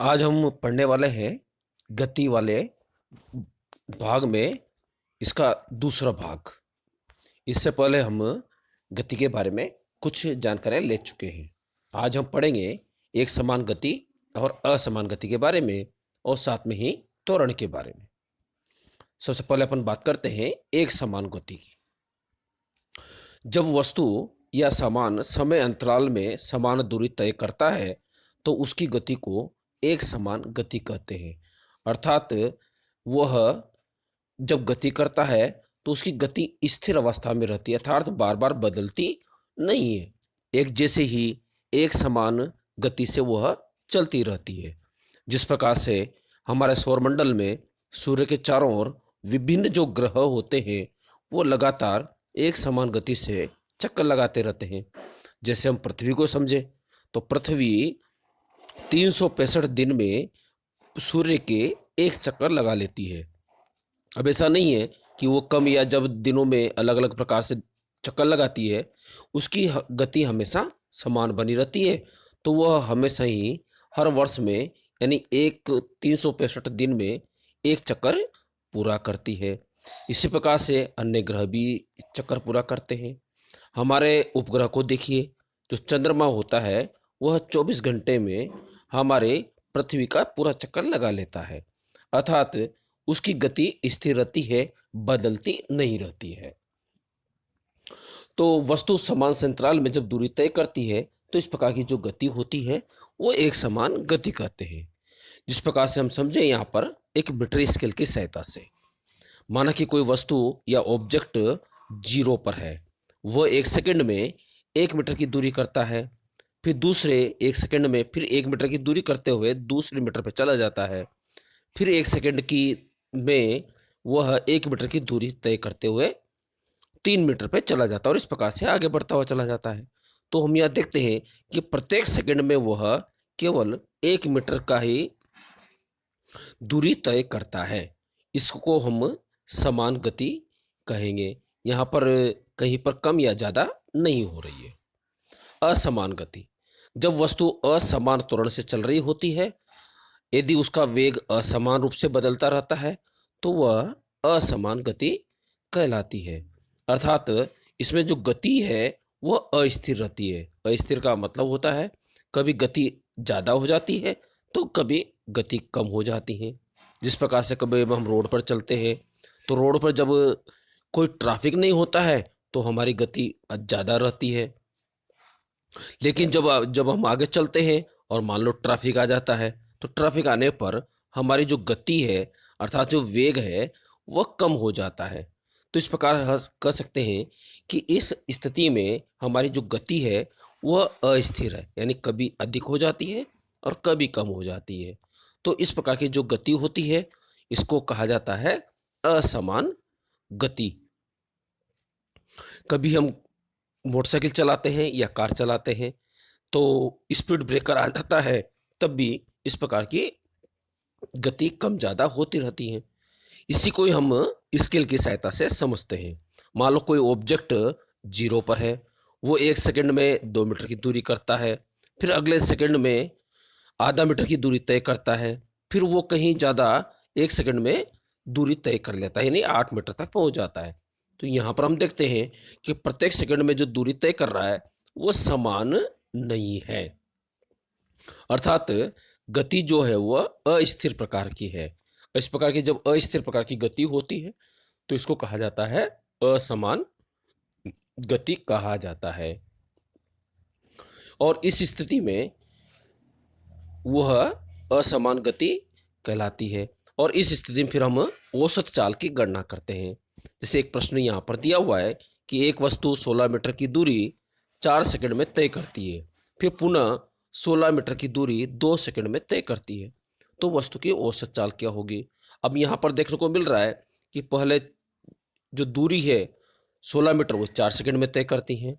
आज हम पढ़ने वाले हैं गति वाले भाग में इसका दूसरा भाग। इससे पहले हम गति के बारे में कुछ जानकारियाँ ले चुके हैं। आज हम पढ़ेंगे एक समान गति और असमान गति के बारे में और साथ में ही त्वरण के बारे में। सबसे पहले अपन बात करते हैं एक समान गति की। जब वस्तु या सामान समय अंतराल में समान दूरी तय करता है तो उसकी गति को एक समान गति कहते हैं। अर्थात वह जब गति करता है तो उसकी गति स्थिर अवस्था में रहती है, अर्थात बार बार बदलती नहीं है। एक जैसे ही एक समान गति से वह चलती रहती है। जिस प्रकार से हमारे सौरमंडल में सूर्य के चारों ओर विभिन्न जो ग्रह होते हैं वो लगातार एक समान गति से चक्कर लगाते रहते हैं। जैसे हम पृथ्वी को समझे तो पृथ्वी 365 दिन में सूर्य के एक चक्कर लगा लेती है। अब ऐसा नहीं है कि वो कम या जब दिनों में अलग अलग प्रकार से चक्कर लगाती है, उसकी गति हमेशा समान बनी रहती है। तो वह हमेशा ही हर वर्ष में यानी एक 365 दिन में एक चक्कर पूरा करती है। इसी प्रकार से अन्य ग्रह भी चक्कर पूरा करते हैं। हमारे उपग्रह को देखिए, जो चंद्रमा होता है वह 24 घंटे में हमारे पृथ्वी का पूरा चक्कर लगा लेता है। अर्थात उसकी गति स्थिर रहती है, बदलती नहीं रहती है। तो वस्तु समान अंतराल में जब दूरी तय करती है तो इस प्रकार की जो गति होती है वो एक समान गति कहते हैं। जिस प्रकार से हम समझे यहाँ पर एक मीटर स्केल की सहायता से, माना कि कोई वस्तु या ऑब्जेक्ट जीरो पर है, वह एक सेकंड में 1 मीटर की दूरी करता है, फिर दूसरे 1 सेकंड में फिर 1 मीटर की दूरी करते हुए दूसरे मीटर पर चला जाता है, फिर 1 सेकंड की में वह 1 मीटर की दूरी तय करते हुए 3 मीटर पे चला जाता है और इस प्रकार से आगे बढ़ता हुआ चला जाता है। तो हम यहाँ देखते हैं कि प्रत्येक सेकंड में वह केवल 1 मीटर का ही दूरी तय करता है। इसको हम समान गति कहेंगे। यहाँ पर कहीं पर कम या ज़्यादा नहीं हो रही है। असमान गति, जब वस्तु असमान त्वरण से चल रही होती है, यदि उसका वेग असमान रूप से बदलता रहता है तो वह असमान गति कहलाती है। अर्थात इसमें जो गति है वह अस्थिर रहती है। अस्थिर का मतलब होता है कभी गति ज़्यादा हो जाती है तो कभी गति कम हो जाती है। जिस प्रकार से कभी हम रोड पर चलते हैं तो रोड पर जब कोई ट्रैफिक नहीं होता है तो हमारी गति ज़्यादा रहती है, लेकिन जब जब हम आगे चलते हैं और मान लो ट्रैफिक आ जाता है तो ट्रैफिक आने पर हमारी जो गति है अर्थात जो वेग है वह कम हो जाता है। तो इस प्रकार कह सकते हैं कि इस स्थिति में हमारी जो गति है वह अस्थिर है, यानी कभी अधिक हो जाती है और कभी कम हो जाती है। तो इस प्रकार की जो गति होती है इसको कहा जाता है असमान गति। कभी हम मोटरसाइकिल चलाते हैं या कार चलाते हैं तो स्पीड ब्रेकर आ जाता है, तब भी इस प्रकार की गति कम ज़्यादा होती रहती है। इसी को ही हम स्केल की सहायता से समझते हैं। मान लो कोई ऑब्जेक्ट जीरो पर है, वो 1 सेकंड में 2 मीटर की दूरी करता है, फिर अगले सेकंड में आधा मीटर की दूरी तय करता है, फिर वो कहीं ज़्यादा 1 सेकंड में दूरी तय कर लेता है, यानी 8 मीटर तक पहुंच जाता है। तो यहाँ पर हम देखते हैं कि प्रत्येक सेकंड में जो दूरी तय कर रहा है वो समान नहीं है। अर्थात गति जो है वह अस्थिर प्रकार की है। इस प्रकार की जब अस्थिर प्रकार की गति होती है तो इसको कहा जाता है असमान गति कहा जाता है। और इस स्थिति में वह असमान गति कहलाती है। और इस स्थिति में फिर हम औसत चाल की गणना करते हैं। जैसे एक प्रश्न यहाँ पर दिया हुआ है कि एक वस्तु 16 मीटर की दूरी 4 सेकंड में तय करती है, फिर पुनः 16 मीटर की दूरी 2 सेकंड में तय करती है, तो वस्तु की औसत चाल क्या होगी। अब यहाँ पर देखने को मिल रहा है कि पहले जो दूरी है 16 मीटर वो 4 सेकंड में तय करती है,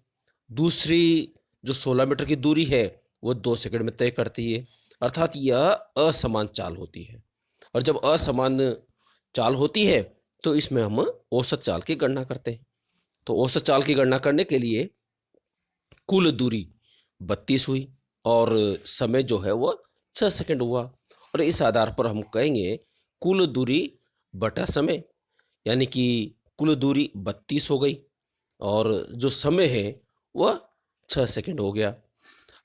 दूसरी जो 16 मीटर की दूरी है वो 2 सेकंड में तय करती है। अर्थात यह असमान चाल होती है। और जब असमान चाल होती है तो इसमें हम औसत चाल की गणना करते हैं। तो औसत चाल की गणना करने के लिए कुल दूरी 32 हुई और समय जो है वो 6 सेकंड हुआ। और इस आधार पर हम कहेंगे कुल दूरी बटा समय, यानी कि कुल दूरी 32 हो गई और जो समय है वह 6 सेकंड हो गया।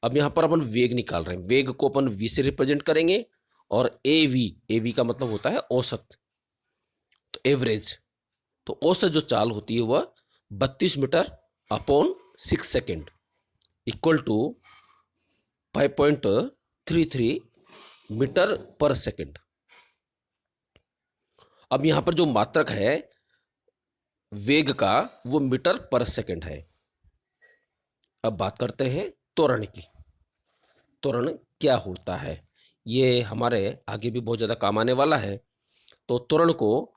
अब यहाँ पर अपन वेग निकाल रहे हैं, वेग को अपन v से रिप्रेजेंट करेंगे और एवी का मतलब होता है औसत, तो एवरेज। तो औसत जो चाल होती है वह 32 metre upon 6 second equal to 5.33 metre पर सेकेंड। अब यहां पर जो मात्रक है वेग का वो मीटर पर सेकेंड है। अब बात करते हैं त्वरण की। त्वरण क्या होता है, ये हमारे आगे भी बहुत ज़्यादा काम आने वाला है। तो त्वरण को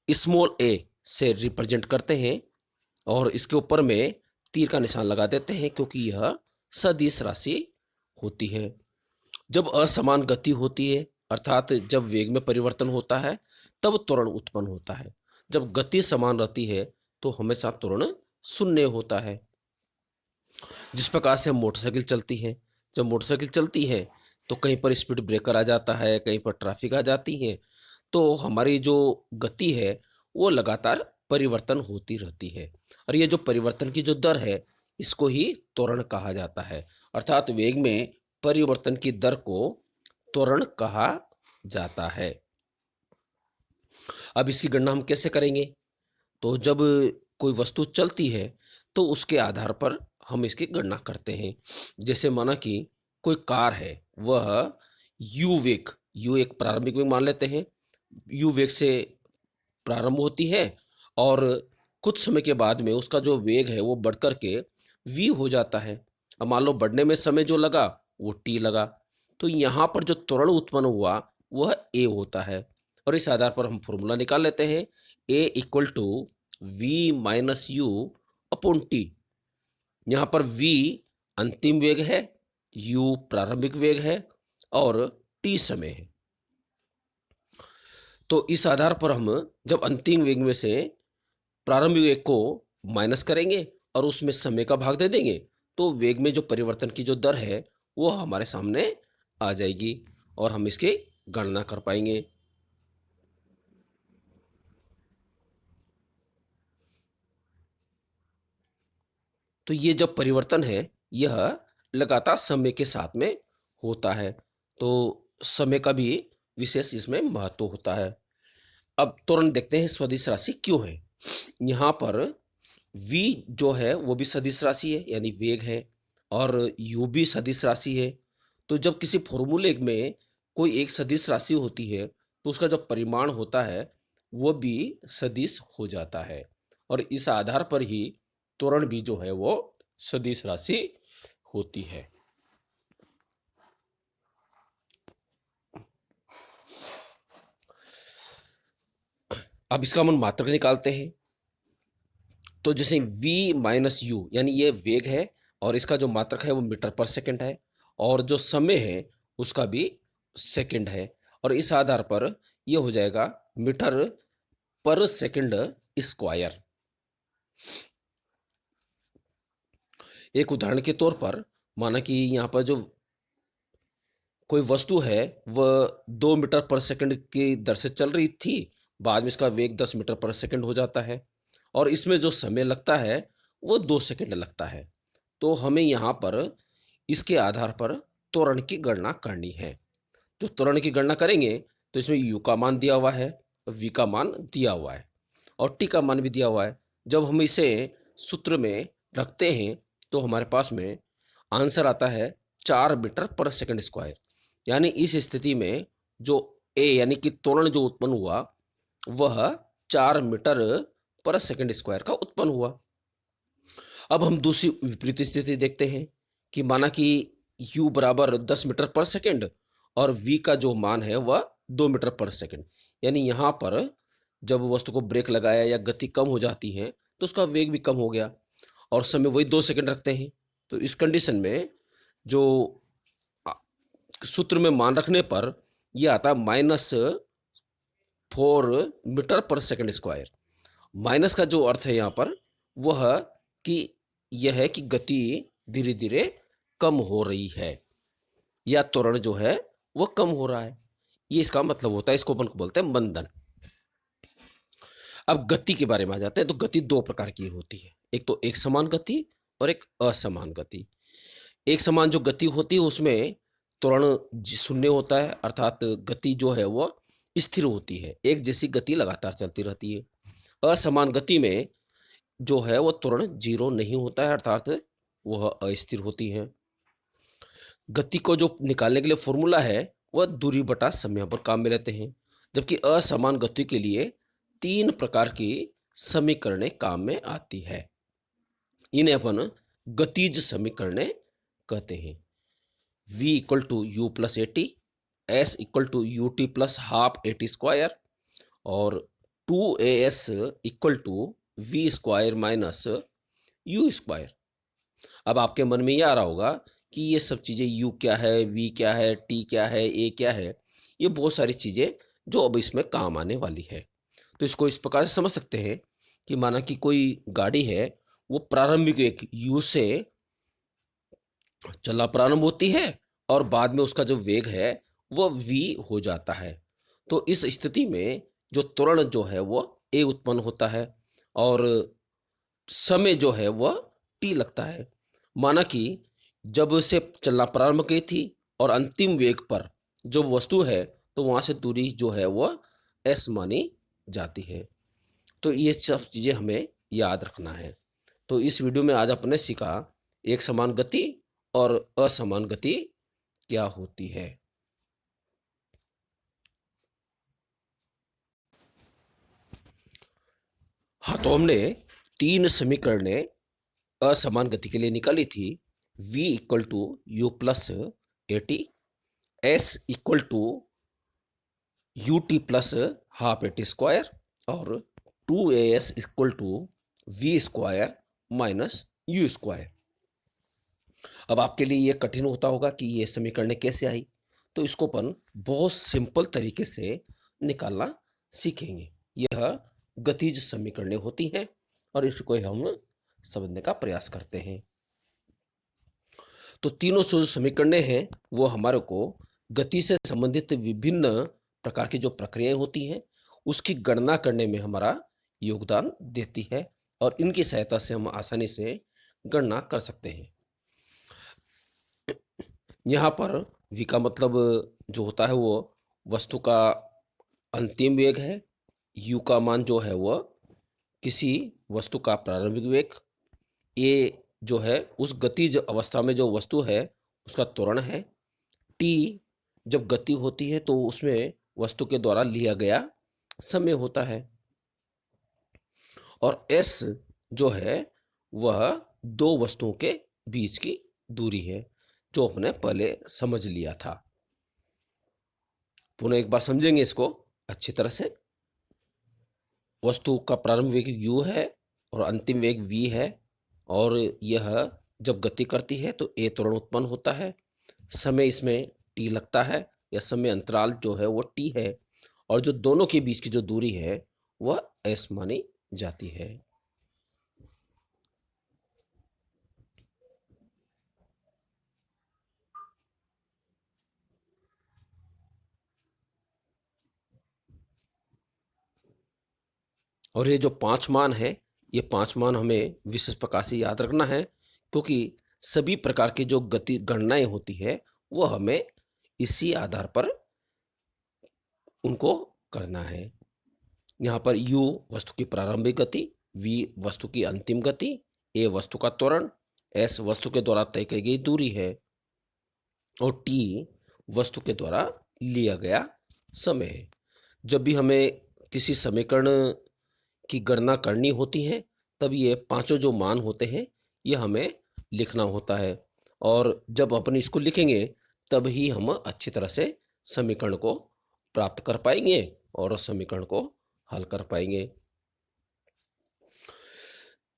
स्मॉल ए से रिप्रेजेंट करते हैं और इसके ऊपर में तीर का निशान लगा देते हैं क्योंकि यह सदिश राशि होती है। जब असमान गति होती है अर्थात जब वेग में परिवर्तन होता है तब त्वरण उत्पन्न होता है। जब गति समान रहती है तो हमेशा त्वरण शून्य होता है। जिस प्रकार से मोटरसाइकिल चलती है, जब मोटरसाइकिल चलती है तो कहीं पर स्पीड ब्रेकर आ जाता है, कहीं पर ट्रैफिक आ जाती है, तो हमारी जो गति है वो लगातार परिवर्तन होती रहती है। और ये जो परिवर्तन की जो दर है इसको ही त्वरण कहा जाता है, अर्थात वेग में परिवर्तन की दर को त्वरण कहा जाता है। अब इसकी गणना हम कैसे करेंगे, तो जब कोई वस्तु चलती है तो उसके आधार पर हम इसकी गणना करते हैं। जैसे माना कि कोई कार है, वह यू एक प्रारंभिक वेग मान लेते हैं, यू वेग से प्रारंभ होती है और कुछ समय के बाद में उसका जो वेग है वो बढ़ कर के वी हो जाता है। अब मान लो बढ़ने में समय जो लगा वो टी लगा, तो यहाँ पर जो त्वरण उत्पन्न हुआ वह ए होता है। और इस आधार पर हम फॉर्मूला निकाल लेते हैं, A equal to we minus you upon T. यहाँ पर वी अंतिम वेग है, यू प्रारंभिक वेग है और टी समय है। तो इस आधार पर हम जब अंतिम वेग में से प्रारंभिक वेग को माइनस करेंगे और उसमें समय का भाग दे देंगे तो वेग में जो परिवर्तन की जो दर है वो हमारे सामने आ जाएगी और हम इसकी गणना कर पाएंगे। तो ये जब परिवर्तन है यह लगातार समय के साथ में होता है, तो समय का भी विशेष इसमें महत्व होता है। अब तुरंत देखते हैं सदिश राशि क्यों है। यहाँ पर v जो है वो भी सदिश राशि है यानी वेग है और u भी सदिश राशि है। तो जब किसी फॉर्मूले में कोई एक सदिश राशि होती है तो उसका जो परिमाण होता है वो भी सदिश हो जाता है और इस आधार पर ही त्वरण भी जो है वो सदिश राशि होती है। अब इसका हम मात्रक निकालते हैं, तो जैसे v माइनस यू यानी ये वेग है और इसका जो मात्रक है वो मीटर पर सेकंड है और जो समय है उसका भी सेकंड है और इस आधार पर ये हो जाएगा मीटर पर सेकंड स्क्वायर। एक उदाहरण के तौर पर माना कि यहाँ पर जो कोई वस्तु है वह 2 मीटर पर सेकंड की दर से चल रही थी, बाद में इसका वेग 10 मीटर पर सेकंड हो जाता है और इसमें जो समय लगता है वो 2 सेकंड लगता है। तो हमें यहाँ पर इसके आधार पर त्वरण की गणना करनी है। तो त्वरण की गणना करेंगे तो इसमें u का मान दिया हुआ है, v का मान दिया हुआ है और t का मान भी दिया हुआ है। जब हम इसे सूत्र में रखते हैं तो हमारे पास में आंसर आता है 4 मीटर पर सेकंड स्क्वायर। यानी इस स्थिति में जो a यानी कि त्वरण जो उत्पन्न हुआ वह 4 मीटर पर सेकंड स्क्वायर का उत्पन्न हुआ। अब हम दूसरी विपरीत स्थिति देखते हैं कि माना कि u बराबर 10 मीटर पर सेकंड और v का जो मान है वह 2 मीटर पर सेकंड। यानी यहाँ पर जब वस्तु को ब्रेक लगाया या गति कम हो जाती है तो उसका वेग भी कम हो गया और समय वही 2 सेकंड रखते हैं। तो इस कंडीशन में जो सूत्र में मान रखने पर यह आता है -4 मीटर पर सेकंड स्क्वायर। माइनस का जो अर्थ है यहाँ पर वह कि यह है कि गति धीरे धीरे कम हो रही है या त्वरण जो है वह कम हो रहा है। ये इसका मतलब होता है, इसको अपन को बोलते हैं बंधन। अब गति के बारे में आ जाते हैं। तो गति दो प्रकार की होती है, एक तो एक समान गति और एक असमान गति। एक समान जो गति होती है उसमें त्वरण शून्य होता है, अर्थात गति जो है वो स्थिर होती है, एक जैसी गति लगातार चलती रहती है। असमान गति में जो है वो त्वरण जीरो नहीं होता है, अर्थात वह अस्थिर होती है। गति को जो निकालने के लिए फॉर्मूला है वह दूरी बटा समय पर काम में लेते हैं, जबकि असमान गति के लिए तीन प्रकार की समीकरणें काम में आती है। इन्हें अपन गतिज समीकरणें कहते हैं। v equal to u plus a t, s equal to u t plus half a t square, और 2as equal to v square minus you square. अब आपके मन में ये आ रहा होगा कि ये सब चीज़ें u क्या है, v क्या है, t क्या है, a क्या है, ये बहुत सारी चीज़ें जो अब इसमें काम आने वाली है। तो इसको इस प्रकार से समझ सकते हैं कि माना कि कोई गाड़ी है, वो प्रारंभिक एक u से चलना प्रारंभ होती है और बाद में उसका जो वेग है वो v हो जाता है। तो इस स्थिति में जो त्वरण जो है वो a उत्पन्न होता है और समय जो है वह t लगता है। माना कि जब से चलना प्रारंभ की थी और अंतिम वेग पर जो वस्तु है तो वहां से दूरी जो है वह s मानी जाती है। तो ये सब चीज़ें हमें याद रखना है। तो इस वीडियो में आज अपने सीखा एक समान गति और असमान गति क्या होती है। हाँ, तो हमने तीन समीकरणें असमान गति के लिए निकाली थी। v equal to u plus a t, s equal to u t plus half a t square, और 2as equal to v square minus you square. अब आपके लिए ये कठिन होता होगा कि ये समीकरण कैसे आई, तो इसको अपन बहुत सिंपल तरीके से निकालना सीखेंगे। यह गतिज समीकरणें होती हैं और इसको हम समझने का प्रयास करते हैं। तो तीनों जो समीकरणें हैं वो हमारे को गति से संबंधित विभिन्न प्रकार की जो प्रक्रियाएं होती हैं उसकी गणना करने में हमारा योगदान देती है और इनकी सहायता से हम आसानी से गणना कर सकते हैं। यहाँ पर v का मतलब जो होता है वो वस्तु का अंतिम वेग है, u का मान जो है वह किसी वस्तु का प्रारंभिक वेग, a जो है उस गतिज अवस्था में जो वस्तु है उसका त्वरण है, t जब गति होती है तो उसमें वस्तु के द्वारा लिया गया समय होता है, और s जो है वह दो वस्तुओं के बीच की दूरी है, जो अपने पहले समझ लिया था। पुनः एक बार समझेंगे इसको अच्छी तरह से। वस्तु का प्रारंभ वेग u है और अंतिम वेग v है, और यह जब गति करती है तो a त्वरण उत्पन्न होता है, समय इसमें t लगता है, या समय अंतराल जो है वो t है, और जो दोनों के बीच की जो दूरी है वह s मानी जाती है। और ये जो पांच मान है, ये पांच मान हमें विशेष प्रकार से याद रखना है, क्योंकि सभी प्रकार की जो गति गणनाएं होती है वो हमें इसी आधार पर उनको करना है। यहाँ पर u वस्तु की प्रारंभिक गति, v वस्तु की अंतिम गति, a वस्तु का त्वरण, s वस्तु के द्वारा तय की गई दूरी है, और t वस्तु के द्वारा लिया गया समय है। जब भी हमें किसी समीकरण की गणना करनी होती है तब ये पांचों जो मान होते हैं ये हमें लिखना होता है, और जब अपन इसको लिखेंगे तब ही हम अच्छी तरह से समीकरण को प्राप्त कर पाएंगे और समीकरण को हल कर पाएंगे।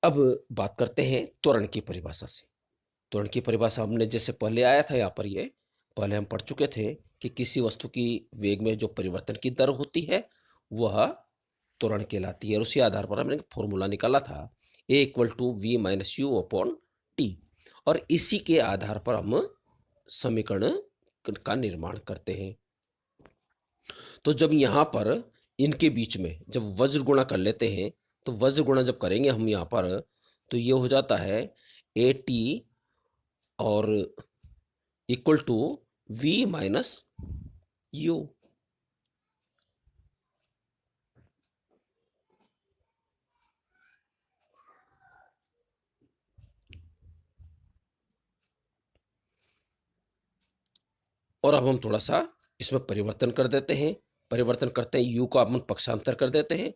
अब बात करते हैं त्वरण की परिभाषा से। त्वरण की परिभाषा हमने जैसे पहले आया था, यहाँ पर ये पहले हम पढ़ चुके थे कि किसी वस्तु की वेग में जो परिवर्तन की दर होती है वह त्वरण कहलाती है, और उसी आधार पर हमने फॉर्मूला निकाला था a equal to we minus you upon T, और इसी के आधार पर हम समीकरण का निर्माण करते हैं। तो जब यहाँ पर इनके बीच में जब वज्र गुणा कर लेते हैं, तो वज्र गुणा जब करेंगे हम यहाँ पर, तो ये हो जाता है ए टी और equal to we minus u. और अब हम थोड़ा सा इसमें परिवर्तन कर देते हैं। परिवर्तन करते हैं, u को अपन पक्षांतर कर देते हैं।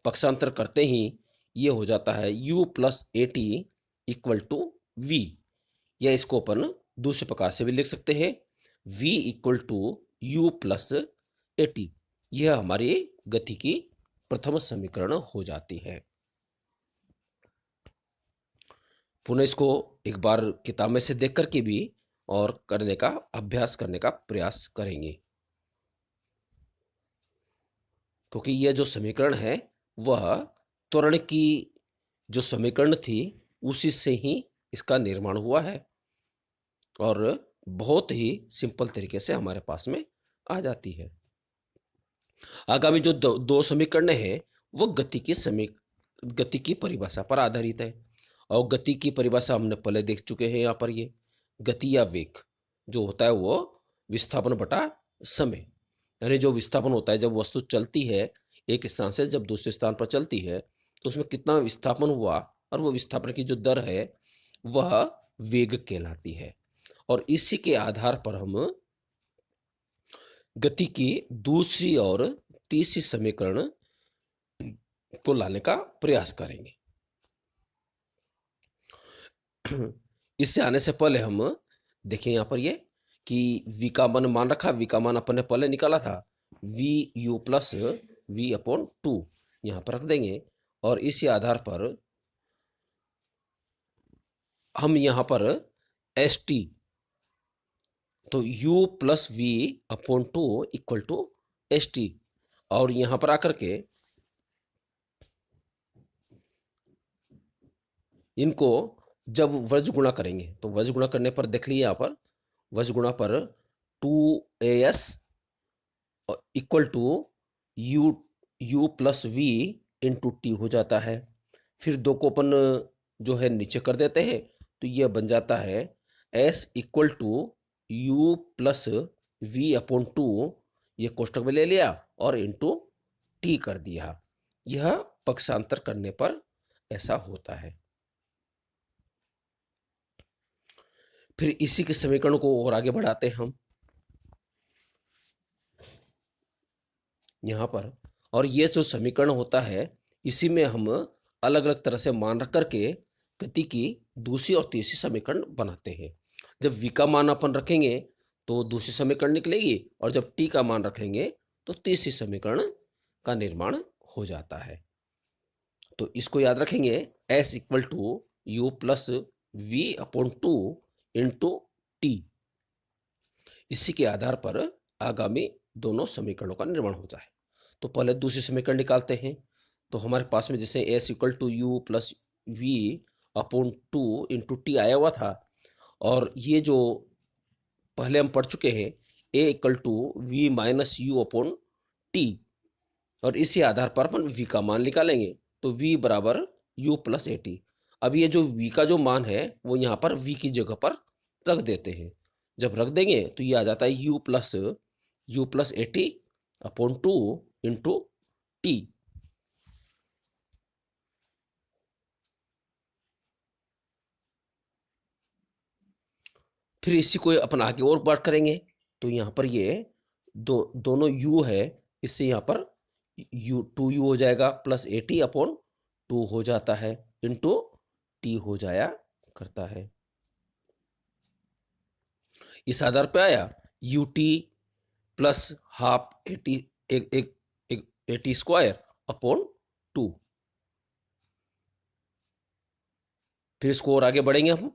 पक्षांतर करते ही ये हो जाता है u plus a t equal to v, या इसको अपन दूसरे प्रकार से भी लिख सकते हैं, v equal to u plus a t. यह हमारी गति की प्रथम समीकरण हो जाती है। पुनः इसको एक बार किताब में से देख करके भी और करने का अभ्यास करने का प्रयास करेंगे, क्योंकि यह जो समीकरण है वह त्वरण की जो समीकरण थी उसी से ही इसका निर्माण हुआ है और बहुत ही सिंपल तरीके से हमारे पास में आ जाती है। आगामी जो दो समीकरण है वो गति की परिभाषा पर आधारित है, और गति की परिभाषा हमने पहले देख चुके हैं। यहाँ पर ये गति या वेग जो होता है वो विस्थापन बटा समय, यानी जो विस्थापन होता है जब वस्तु चलती है एक स्थान से जब दूसरे स्थान पर चलती है तो उसमें कितना विस्थापन हुआ, और वो विस्थापन की जो दर है वह वेग कहलाती है। और इसी के आधार पर हम गति की दूसरी और तीसरी समीकरण को लाने का प्रयास करेंगे। इससे आने से पहले हम देखें यहाँ पर ये कि v का मान रखा, v का मान अपन ने पहले निकाला था v u plus v upon two, यहाँ पर रख देंगे। और इसी आधार पर हम यहाँ पर एस टी, तो u plus v upon two equal to s t, और यहाँ पर आकर के इनको जब वज्र गुणा करेंगे तो वज्र गुणा करने पर देख लीजिए यहाँ पर वज्र गुणा पर 2as equal to u plus v into t हो जाता है। फिर दो को अपन जो है नीचे कर देते हैं तो यह बन जाता है s equal to u plus v upon two, ये कोष्टक में ले लिया और इंटू टी कर दिया। यह पक्षांतर करने पर ऐसा होता है। फिर इसी के समीकरण को और आगे बढ़ाते हैं हम यहाँ पर, और ये जो समीकरण होता है इसी में हम अलग अलग तरह से मान रख करके गति की दूसरी और तीसरी समीकरण बनाते हैं। जब v का मान अपन रखेंगे तो दूसरी समीकरण निकलेगी, और जब t का मान रखेंगे तो तीसरी समीकरण का निर्माण हो जाता है। तो इसको याद रखेंगे, s equal to u plus v upon two into t. इसी के आधार पर आगामी दोनों समीकरणों का निर्माण होता है। तो पहले दूसरी समीकरण निकालते हैं। तो हमारे पास में जैसे s equal to u plus v upon two into t आया हुआ था, और ये जो पहले हम पढ़ चुके हैं A equal to we minus you upon T, और इसी आधार पर अपन v का मान निकालेंगे तो v बराबर u प्लस ए टी। अब ये जो v का जो मान है वो यहाँ पर v की जगह पर रख देते हैं। जब रख देंगे तो ये आ जाता है u plus a T upon two into T. फिर इसी को अपन आगे और बात करेंगे तो यहाँ पर ये दोनों u है, इससे यहाँ पर टू यू हो जाएगा plus a T upon to हो जाता है इंटू टी हो जाया करता है। इस आधार पे आया you t plus half eighty एक एक एक एटी स्क्वायर अपॉन टू। फिर इसको और आगे बढ़ेंगे हम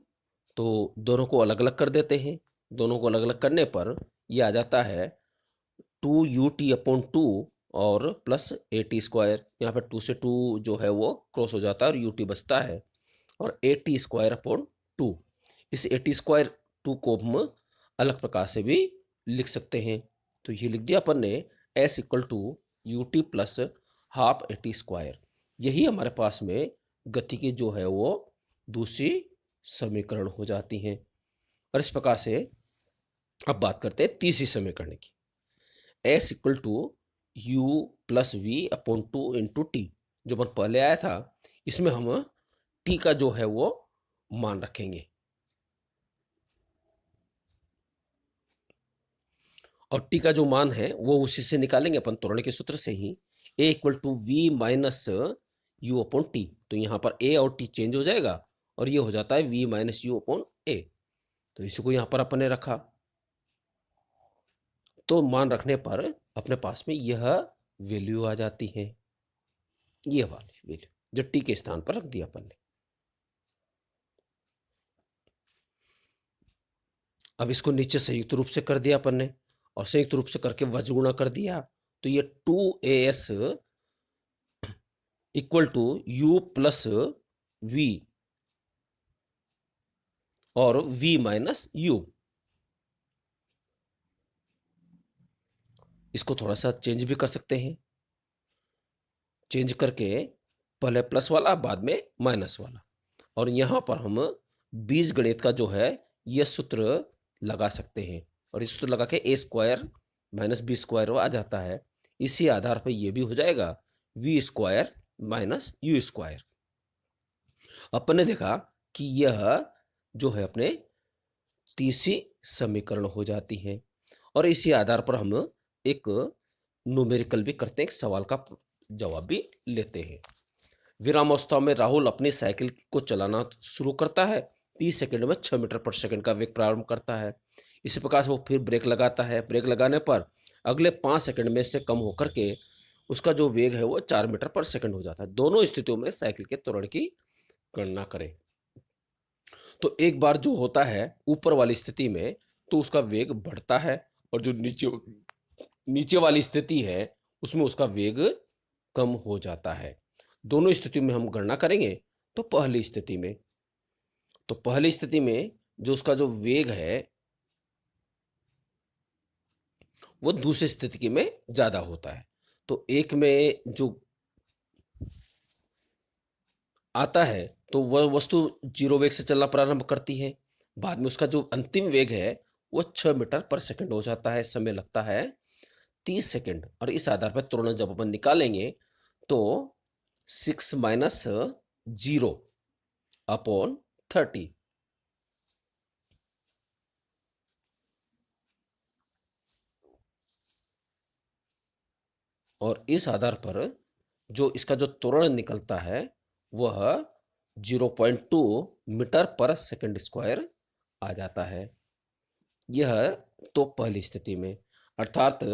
तो दोनों को अलग अलग कर देते हैं। दोनों को अलग अलग करने पर यह आ जाता है two u t upon two और प्लस ए टी स्क्वायर। यहाँ पर टू से टू जो है वो क्रॉस हो जाता है और यू टी बचता है, और ए टी स्क्वायर अपॉन टू। इस ए टी स्क्वायर टू को हम अलग प्रकार से भी लिख सकते हैं। तो ये लिख दिया अपन ने s equal to u t plus half a t square. यही हमारे पास में गति की जो है वो दूसरी समीकरण हो जाती हैं। और इस प्रकार से अब बात करते हैं तीसरी समीकरण की। S equal to u plus v upon two into t, जो अपन पहले आया था, इसमें हम टी का जो है वो मान रखेंगे और टी का जो मान है वो उसी से निकालेंगे अपन त्वरण के सूत्र से ही। A equal to we minus you upon T, तो यहाँ पर ए और टी चेंज हो जाएगा और ये हो जाता है वी माइनस यू अपॉन ए। तो इसी को यहाँ पर अपन ने रखा, तो मान रखने पर अपने पास में यह वैल्यू आ जाती है, ये वाली वैल्यू जो टी के स्थान पर रख दिया अपन ने। अब इसको नीचे संयुक्त रूप से कर दिया अपन ने और संयुक्त रूप से करके वज्र गुणा कर दिया, तो ये 2as equal to u plus v और v माइनस यू। इसको थोड़ा सा चेंज भी कर सकते हैं, चेंज करके पहले प्लस वाला बाद में माइनस वाला, और यहाँ पर हम बीज गणित का जो है यह सूत्र लगा सकते हैं और इस सूत्र लगा के A square minus B square आ जाता है। इसी आधार पर यह भी हो जाएगा V square minus you square. अपन ने देखा कि यह जो है अपने तीसरी समीकरण हो जाती है और इसी आधार पर हम एक न्यूमेरिकल भी करते हैं, एक सवाल का जवाब भी लेते हैं। विरामावस्था में राहुल अपनी साइकिल को चलाना शुरू करता है। 30 सेकंड में 6 मीटर पर सेकंड का वेग प्रारंभ करता है। इसी प्रकार से वो फिर ब्रेक लगाता है। ब्रेक लगाने पर अगले 5 सेकंड में से कम होकर के उसका जो वेग है वो 4 मीटर पर सेकंड हो जाता है। दोनों स्थितियों में साइकिल के त्वरण की गणना करें। तो एक बार जो होता है ऊपर वाली स्थिति में तो उसका वेग बढ़ता है और जो नीचे वाली स्थिति है उसमें उसका वेग कम हो जाता है। दोनों स्थिति में हम गणना करेंगे। तो पहली स्थिति में जो उसका जो वेग है वो दूसरी स्थिति में ज्यादा होता है। तो एक में जो आता है तो वह वस्तु 0 वेग से चलना प्रारंभ करती है। बाद में उसका जो अंतिम वेग है वो 6 मीटर पर सेकंड हो जाता है। समय लगता है 30 सेकंड और इस आधार पर त्वरण जब अपन निकालेंगे तो 6 माइनस 0 अपॉन 30, और इस आधार पर जो इसका जो त्वरण निकलता है वह 0.2 मीटर पर सेकंड स्क्वायर आ जाता है। यह तो पहली स्थिति में, अर्थात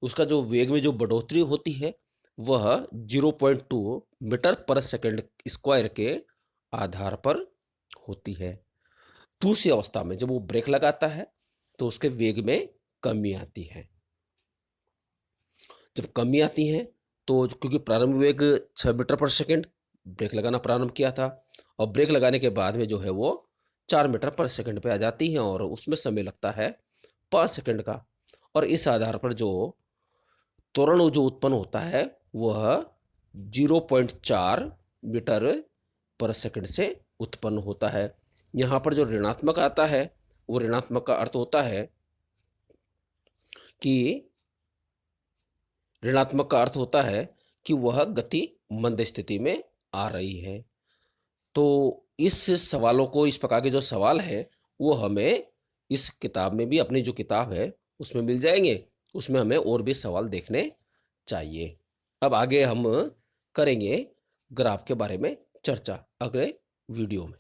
उसका जो वेग में जो बढ़ोतरी होती है वह 0.2 मीटर पर सेकंड स्क्वायर के आधार पर होती है। दूसरी अवस्था में जब वो ब्रेक लगाता है तो उसके वेग में कमी आती है। जब कमी आती है तो क्योंकि प्रारंभ वेग 6 मीटर पर सेकंड ब्रेक लगाना प्रारंभ किया था और ब्रेक लगाने के बाद में जो है वो 4 मीटर पर सेकंड पे आ जाती है और उसमें समय लगता है 5 सेकंड का। और इस आधार पर जो त्वरण जो उत्पन्न होता है वह 0.4 मीटर पर सेकंड से उत्पन्न होता है। यहाँ पर जो ऋणात्मक आता है वो ऋणात्मक का अर्थ होता है कि वह गति मंद स्थिति में आ रही है। तो इस सवालों को, इस प्रकार के जो सवाल है वो हमें इस किताब में भी, अपनी जो किताब है उसमें मिल जाएंगे। उसमें हमें और भी सवाल देखने चाहिए। अब आगे हम करेंगे ग्राफ के बारे में चर्चा अगले वीडियो में।